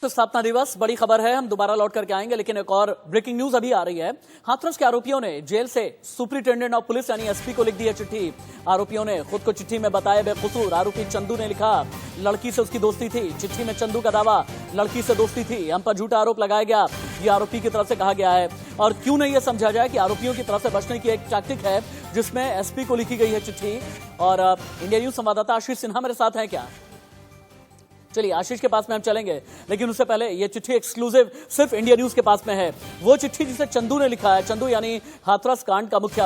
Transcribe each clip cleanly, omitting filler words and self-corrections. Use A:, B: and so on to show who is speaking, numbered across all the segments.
A: तो स्थापना दिवस बड़ी खबर है, हम दोबारा लौट करके आएंगे, लेकिन एक और ब्रेकिंग न्यूज अभी आ रही है। हाथरस के आरोपियों ने जेल से सुपरिटेंडेंट ऑफ पुलिस यानी एसपी को लिख दी है चिट्ठी। आरोपियों ने खुद को चिट्ठी में बताया बेकसूर। आरोपी चंदू ने लिखा लड़की से उसकी दोस्ती थी। चिट्ठी में चंदू का दावा लड़की से दोस्ती थी। हम पर झूठा आरोप लगाया गया, ये आरोपी की तरफ से कहा गया है। और क्यों नहीं यह समझा जाए कि आरोपियों की तरफ से बचने की एक टैक्टिक है जिसमें एसपी को लिखी गई है चिट्ठी। और इंडिया न्यूज संवाददाता आशीष सिन्हा मेरे साथ हैं क्या? चलिए आशीष के पास में हम चलेंगे, लेकिन उससे पहले ये चिट्ठी एक्सक्लूसिव सिर्फ इंडिया न्यूज के पास में है। वो चिट्ठी जिसे चंदू ने लिखा है, चंदू यानी हाथरस कांड का मुख्य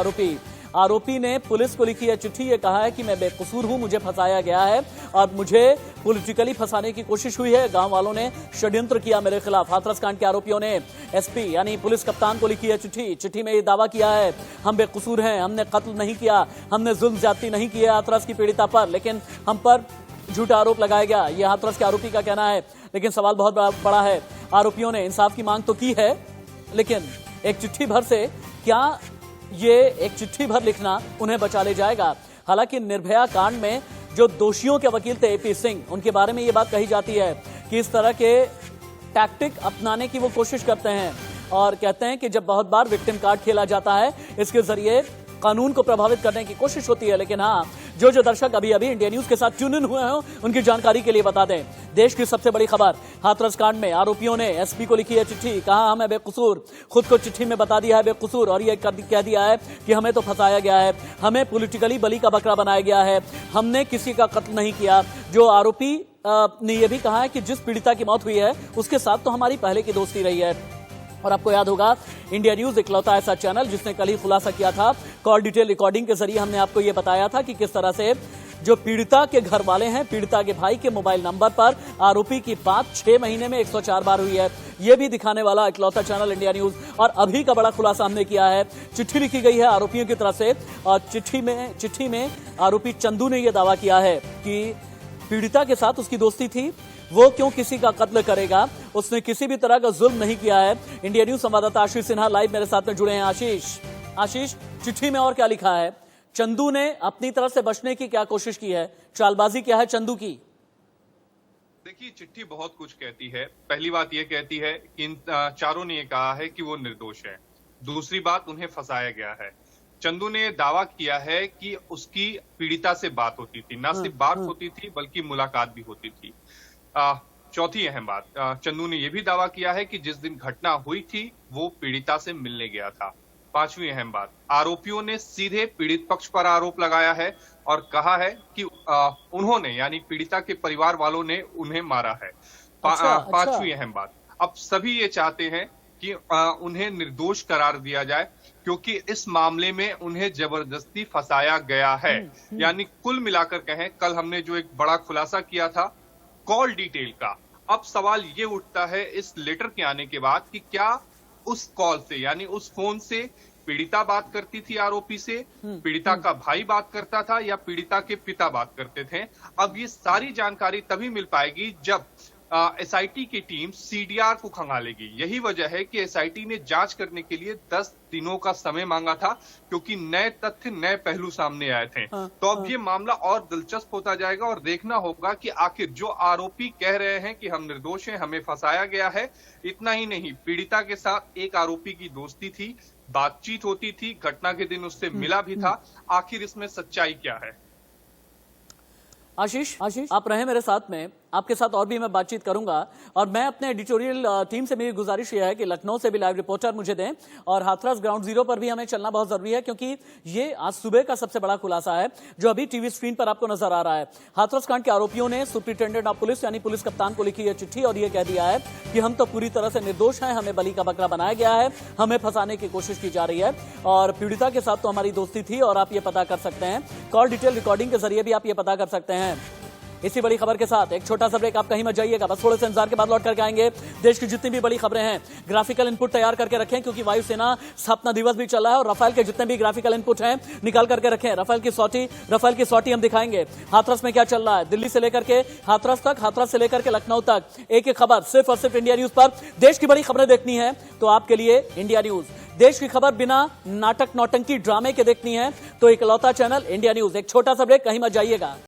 A: आरोपी ने पुलिस को लिखी है चिट्ठी। ये कहा है कि मैं बेकसूर हूं, मुझे फंसाया गया है और मुझे पॉलिटिकली फंसाने की कोशिश हुई है। गांव वालों ने षड्यंत्र किया मेरे खिलाफ। हाथरस कांड के आरोपियों ने एसपी यानी पुलिस कप्तान को लिखी है चिट्ठी। चिट्ठी में ये दावा किया है हम बेकसूर हैं, हमने कत्ल नहीं किया, हमने जुल्म ज्यादती नहीं की है हाथरस की पीड़िता पर, लेकिन हम पर झूठा आरोप लगाया गया। यह हाथरस के आरोपी का कहना है, लेकिन सवाल बहुत बड़ा है। आरोपियों ने इंसाफ की मांग तो की है, लेकिन एक चिट्ठी भर से क्या ये एक चिट्ठी भर लिखना उन्हें बचा ले जाएगा? हालांकि निर्भया कांड में जो दोषियों के वकील थे एपी सिंह, उनके बारे में यह बात कही जाती है कि इस तरह के टैक्टिक अपनाने की वो कोशिश करते हैं और कहते हैं कि जब बहुत बार विक्टिम कार्ड खेला जाता है, इसके जरिए कानून को प्रभावित करने की कोशिश होती है। लेकिन हाँ, जो दर्शक अभी इंडिया न्यूज के साथ ट्यून इन हुए हैं उनकी जानकारी के लिए बता दें, देश की सबसे बड़ी खबर, हाथरस कांड में आरोपियों ने एसपी को लिखी है चिट्ठी। कहा हमें बेकसूर, खुद को चिट्ठी में बता दिया है बेकसूर और ये कह दिया है कि हमें तो फंसाया गया है, हमें पॉलिटिकली बलि का बकरा बनाया गया है, हमने किसी का कत्ल नहीं किया। जो आरोपी ने यह भी कहा है कि जिस पीड़िता की मौत हुई है उसके साथ तो हमारी पहले की दोस्ती रही है। और आपको याद होगा, इंडिया न्यूज इकलौता ऐसा चैनल जिसने कल ही खुलासा किया था, कॉल डिटेल रिकॉर्डिंग के जरिए हमने आपको यह बताया था कि किस तरह से जो पीड़िता के घर वाले हैं, पीड़िता के भाई के मोबाइल नंबर पर आरोपी की बात 6 महीने में 104 बार हुई है। यह भी दिखाने वाला इकलौता चैनल इंडिया न्यूज। और अभी का बड़ा खुलासा हमने किया है, चिट्ठी लिखी गई है आरोपियों की तरफ से और चिट्ठी में आरोपी चंदू ने यह दावा किया है कि पीड़िता के साथ उसकी दोस्ती थी, वो क्यों किसी का कत्ल करेगा, उसने किसी भी तरह का जुल्म नहीं किया है। इंडिया न्यूज संवाददाता आशीष सिन्हा लाइव मेरे साथ में जुड़े हैं। आशीष, चिट्ठी में और क्या लिखा है? चंदू ने अपनी तरफ से बचने की क्या कोशिश की है? चालबाजी क्या है चंदू की?
B: देखिए, चिट्ठी बहुत कुछ कहती है। पहली बात यह कहती है कि इन चारों ने यह कहा है कि वो निर्दोष है। दूसरी बात, उन्हें फंसाया गया है। चंदू ने दावा किया है कि उसकी पीड़िता से बात होती थी, ना सिर्फ बात होती थी बल्कि मुलाकात भी होती थी। चौथी अहम बात, चंदू ने यह भी दावा किया है कि जिस दिन घटना हुई थी वो पीड़िता से मिलने गया था। पांचवी अहम बात, आरोपियों ने सीधे पीड़ित पक्ष पर आरोप लगाया है और कहा है कि उन्होंने यानी पीड़िता के परिवार वालों ने उन्हें मारा है। पांचवी अहम बात, अब सभी ये चाहते हैं कि उन्हें निर्दोष करार दिया जाए क्योंकि इस मामले में उन्हें जबरदस्ती फंसाया गया है। यानी कुल मिलाकर कहें, कल हमने जो एक बड़ा खुलासा किया था कॉल डिटेल का, अब सवाल ये उठता है इस लेटर के आने के बाद कि क्या उस कॉल से यानी उस फोन से पीड़िता बात करती थी आरोपी से, पीड़िता का भाई बात करता था या पीड़िता के पिता बात करते थे। अब ये सारी जानकारी तभी मिल पाएगी जब एसआईटी की टीम सीडीआर को खंगालेगी। यही वजह है कि एसआईटी ने जांच करने के लिए 10 दिनों का समय मांगा था क्योंकि नए तथ्य, नए पहलू सामने आए थे। तो अब ये मामला और दिलचस्प होता जाएगा और देखना होगा कि आखिर जो आरोपी कह रहे हैं कि हम निर्दोष हैं, हमें फंसाया गया है, इतना ही नहीं, पीड़िता के साथ एक आरोपी की दोस्ती थी, बातचीत होती थी, घटना के दिन उससे मिला भी था, आखिर इसमें सच्चाई क्या है?
A: आशीष, आप रहे मेरे साथ में, आपके साथ और भी मैं बातचीत करूंगा। और मैं अपने एडिटोरियल टीम से मेरी गुजारिश यह है कि लखनऊ से भी लाइव रिपोर्टर मुझे दें और हाथरस ग्राउंड जीरो पर भी हमें चलना बहुत जरूरी है क्योंकि ये आज सुबह का सबसे बड़ा खुलासा है जो अभी टीवी स्क्रीन पर आपको नजर आ रहा है। हाथरस कांड के आरोपियों ने सुपरिटेंडेंट ऑफ पुलिस यानी पुलिस कप्तान को लिखी है चिट्ठी और यह कह दिया है कि हम तो पूरी तरह से निर्दोष हैं, हमें बलि का बकरा बनाया गया है, हमें फंसाने की कोशिश की जा रही है और पीड़िता के साथ तो हमारी दोस्ती थी। और आप ये पता कर सकते हैं, कॉल डिटेल रिकॉर्डिंग के जरिए भी आप ये पता कर सकते हैं। इसी बड़ी खबर के साथ एक छोटा सा ब्रेक, आप कहीं मत जाइएगा, बस थोड़े से इंतजार के बाद लौट करके आएंगे। देश की जितनी भी बड़ी खबरें हैं ग्राफिकल इनपुट तैयार करके रखें क्योंकि वायुसेना स्थापना दिवस भी चल रहा है और राफेल के जितने भी ग्राफिकल इनपुट हैं निकाल करके रखें। राफेल की सॉटी हम दिखाएंगे। हाथरस में क्या चल रहा है, दिल्ली से लेकर के हाथरस तक, हाथरस से लेकर के लखनऊ तक, एक एक खबर सिर्फ और सिर्फ इंडिया न्यूज पर। देश की बड़ी खबरें देखनी है तो आपके लिए इंडिया न्यूज, देश की खबर बिना नाटक नौटंकी ड्रामे के देखनी है तो इकलौता चैनल इंडिया न्यूज। एक छोटा सा ब्रेक, कहीं मत जाइएगा।